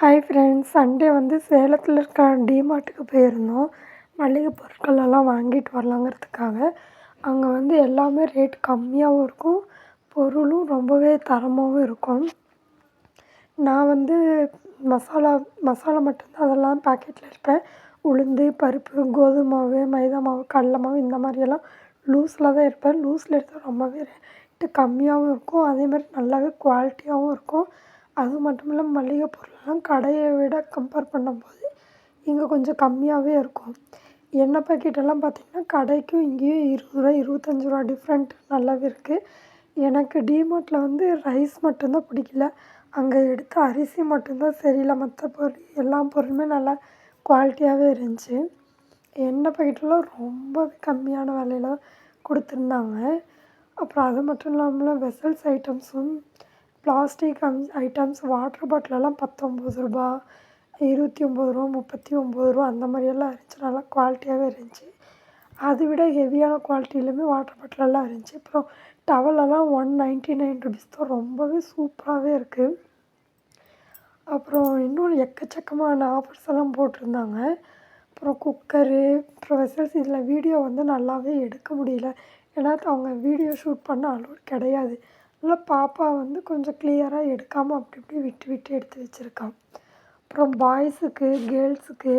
Hi friends, Sunday வந்து சேலத்தில் இருக்க டிமார்ட்டுக்கு போயிருந்தோம். மளிகை பொருட்கள் எல்லாம் வாங்கிட்டு வரலாங்கிறதுக்காக. அங்கே வந்து எல்லாமே ரேட் கம்மியாகவும் இருக்கும், பொருளும் ரொம்பவே தரமாகவும் இருக்கும். நான் வந்து மசாலா மட்டும்தான் அதெல்லாம் பாக்கெட்டில் எடுப்பேன். உளுந்து, பருப்பு, கோதுமை மாவு, மைதா மாவு, கடலை மாவு இந்த மாதிரியெல்லாம் லூஸில் தான் எடுப்பேன். லூஸில் எடுத்தால் ரொம்பவே ரேட்டு கம்மியாகவும் இருக்கும், அதேமாதிரி நல்லாவே குவாலிட்டியாகவும் இருக்கும். அது மட்டும் இல்லாமல் மளிகை பொருளெல்லாம் கடையை விட கம்பேர் பண்ணும்போது இங்கே கொஞ்சம் கம்மியாகவே இருக்கும். எண்ணெய் பாக்கெட்டெல்லாம் பார்த்திங்கன்னா கடைக்கும் இங்கேயும் 20 ரூபா 25 ரூபா டிஃப்ரெண்ட் நல்லாவே இருக்குது. எனக்கு டிமார்ட்டில் வந்து ரைஸ் மட்டும்தான் பிடிக்கல. அங்கே எடுத்த அரிசி மட்டும்தான் சரியில்லை, மற்ற பொருள் எல்லா பொருளுமே நல்லா குவாலிட்டியாகவே இருந்துச்சு. எண்ணெய் பாக்கெட்டெல்லாம் ரொம்பவே கம்மியான விலையில கொடுத்துருந்தாங்க. அப்புறம் அது மட்டும் இல்லாமல் வெசல்ஸ் ஐட்டம்ஸும் பிளாஸ்டிக் ஐட்டம்ஸ் வாட்டர் பாட்டிலெல்லாம் 19 ரூபா 29 ரூபா 39 ரூபா அந்த மாதிரியெல்லாம் இருந்துச்சு. நல்லா குவாலிட்டியாகவே இருந்துச்சு. அதை விட ஹெவியான குவாலிட்டியிலுமே வாட்டர் பாட்டிலெல்லாம் இருந்துச்சு. அப்புறம் டவலெல்லாம் 199 ருபீஸ் தான், ரொம்பவே சூப்பராகவே இருக்குது. அப்புறம் இன்னொன்று எக்கச்சக்கமான ஆஃபர்ஸ் எல்லாம் போட்டிருந்தாங்க. அப்புறம் குக்கரு, அப்புறம் வெசல்ஸ். இதில் வீடியோ வந்து நல்லாவே எடுக்க முடியல, ஏன்னா அவங்க வீடியோ ஷூட் பண்ண அலோட் கிடையாது. அதனால் பாப்பா வந்து கொஞ்சம் கிளியராக எடுக்காமல் அப்படி இப்படி விட்டு விட்டு எடுத்து வச்சுருக்கான். அப்புறம் பாய்ஸுக்கு, கேர்ள்ஸுக்கு,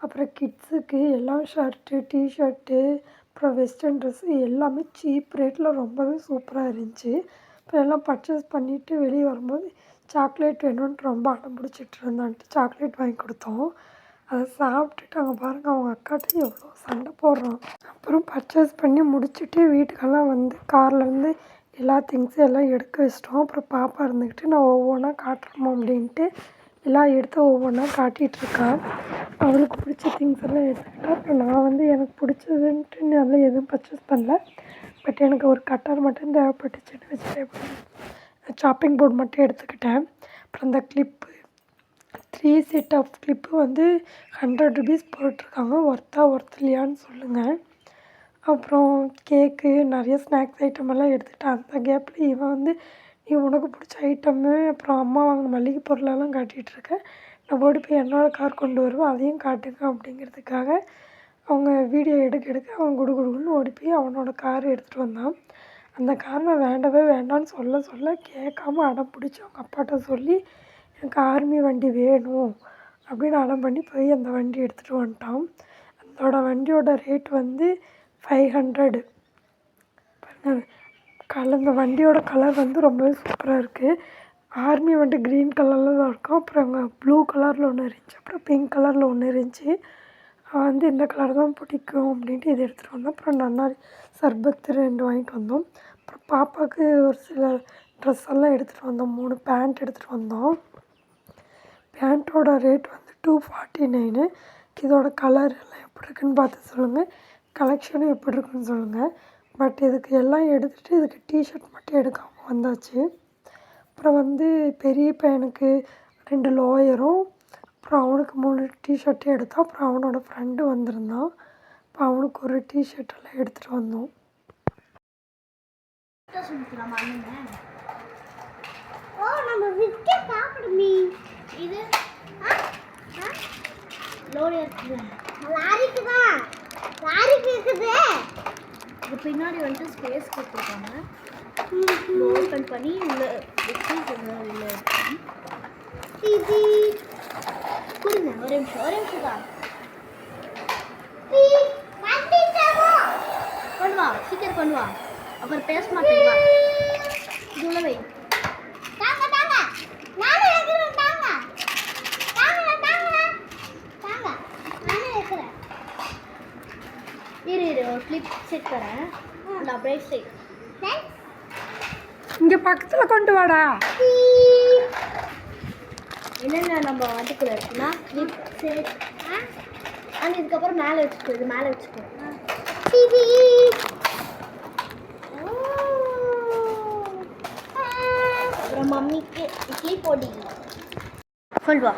அப்புறம் கிட்ஸுக்கு எல்லாம் ஷர்ட்டு, டிஷர்ட்டு, அப்புறம் வெஸ்டர்ன் ட்ரெஸ்ஸு எல்லாமே சீப் ரேட்டில் ரொம்பவே சூப்பராக இருந்துச்சு. அப்புறம் எல்லாம் பர்ச்சேஸ் பண்ணிவிட்டு வெளியே வரும்போது சாக்லேட் வேணும்ன்ட்டு ரொம்ப அடம் பிடிச்சிட்டு இருந்தான்ட்டு சாக்லேட் வாங்கி கொடுத்தோம். அதை சாப்பிட்டுட்டு அங்கே பாருங்கள் அவங்க அக்காட்ட எவ்வளோ சண்டை போடுறான். அப்புறம் பர்ச்சேஸ் பண்ணி முடிச்சுட்டு வீட்டுக்கெல்லாம் வந்து கார்லேருந்து எல்லா திங்ஸும் எல்லாம் எடுக்க வச்சிட்டோம். அப்புறம் பாப்பா இருந்துக்கிட்டு நான் ஒவ்வொன்றா காட்டுறோம் அப்படின்ட்டு எல்லாம் எடுத்து ஒவ்வொன்றா காட்டிகிட்ருக்கான். அவளுக்கு பிடிச்ச திங்ஸ் எல்லாம் எடுத்துக்கிட்டா. அப்புறம் நான் வந்து எனக்கு பிடிச்சதுன்ட்டு நல்லா எதுவும் பர்ச்சேஸ் பண்ணல. பட் எனக்கு ஒரு கட்டர் மட்டும் தேவைப்பட்டுச்சுன்னு வெஜிடேபிள் சாப்பிங் போர்டு மட்டும் எடுத்துக்கிட்டேன். அப்புறம் அந்த கிளிப்பு 3 செட் ஆஃப் கிளிப்பு வந்து 100 ருபீஸ் போட்டிருக்காங்க. ஒர்த் இல்லையான்னு சொல்லுங்கள். அப்புறம் கேக்கு, நிறைய ஸ்நாக்ஸ் ஐட்டமெல்லாம் எடுத்துக்கிட்டேன். அந்த கேப்பில் இவன் வந்து நீ உனக்கு பிடிச்ச ஐட்டமு அப்புறம் அம்மா வாங்க மளிகை பொருளெல்லாம் காட்டிகிட்ருக்கேன், நான் ஓடி போய் என்னோடய கார் கொண்டு வருவேன் அதையும் காட்டுங்க அப்படிங்கிறதுக்காக அவங்க வீடியோ எடுக்க அவன் குடுகுடுன்னு ஓடி போய் அவனோட கார் எடுத்துகிட்டு வந்தான். அந்த கார் நான் வேண்டவே வேண்டான்னு சொல்ல கேட்காம அடம் பிடிச்சி அவங்க அப்பாட்ட சொல்லி எனக்கு ஆர்மி வண்டி வேணும் அப்படின்னு அடம் பண்ணி போய் அந்த வண்டி எடுத்துகிட்டு வந்துட்டான். அதோட வண்டியோட ரேட் வந்து 500. அந்த வண்டியோட கலர் வந்து ரொம்பவே சூப்பராக இருக்குது. ஆர்மி வண்டி க்ரீன் கலரில் தான் இருக்கும். அப்புறம் அங்கே ப்ளூ கலரில் ஒன்று இருந்துச்சு, அப்புறம் பிங்க் கலரில் ஒன்று இருந்துச்சு. வந்து இந்த கலர் தான் பிடிக்கும் அப்படின்ட்டு இதை எடுத்துகிட்டு வந்தோம். அப்புறம் நன்னாரி சர்பத்து 2 வாங்கிட்டு வந்தோம். அப்புறம் பாப்பாவுக்கு ஒரு சில ட்ரெஸ் எல்லாம் எடுத்துகிட்டு வந்தோம். 3 பேண்ட் எடுத்துகிட்டு வந்தோம். பேண்ட்டோட ரேட் வந்து 249. இதோட கலர் எல்லாம் எப்படி இருக்குன்னு பார்த்து சொல்லுங்கள், கலெக்ஷனும் எப்படி இருக்குன்னு சொல்லுங்கள். பட் இதுக்கு எல்லாம் எடுத்துகிட்டு இதுக்கு டிஷர்ட் மட்டும் எடுக்காமல் வந்தாச்சு. அப்புறம் வந்து பெரிய பையனுக்கு 2 லோயரும் அப்புறம் அவனுக்கு 3 டிஷர்ட்டும் எடுத்தோம். அப்புறம் அவனோட ஃப்ரெண்டு வந்திருந்தான், இப்போ அவனுக்கு ஒரு டிஷர்ட் எல்லாம் எடுத்துகிட்டு வந்தோம். பின்னாடி வந்துட்டு ஸ்பேஸ் கொடுத்துருக்காங்க. ஓப்பன் பண்ணி உள்ள கொடுங்க. ஒரு நிமிஷம் தான் கொண்டு வா, சீக்கிரம் கொண்டு வா, அப்புறம் பேச மாட்டேங்க. இது உள்ள வை. இரு ஒரு கிளிப் செட் தரேன், அப்படியே செட். இங்கே பக்கத்தில் கொண்டு வாடா. என்னென்ன நம்ம வாட்டிக்குள்ள இருக்குன்னா கிளிப் செட், ஆனால் இதுக்கப்புறம் மேலே வச்சுக்கோ, இது மேலே வச்சுக்கோ. அப்புறம் மம்மிக்கு இட்லி பொடி கொண்டு வா.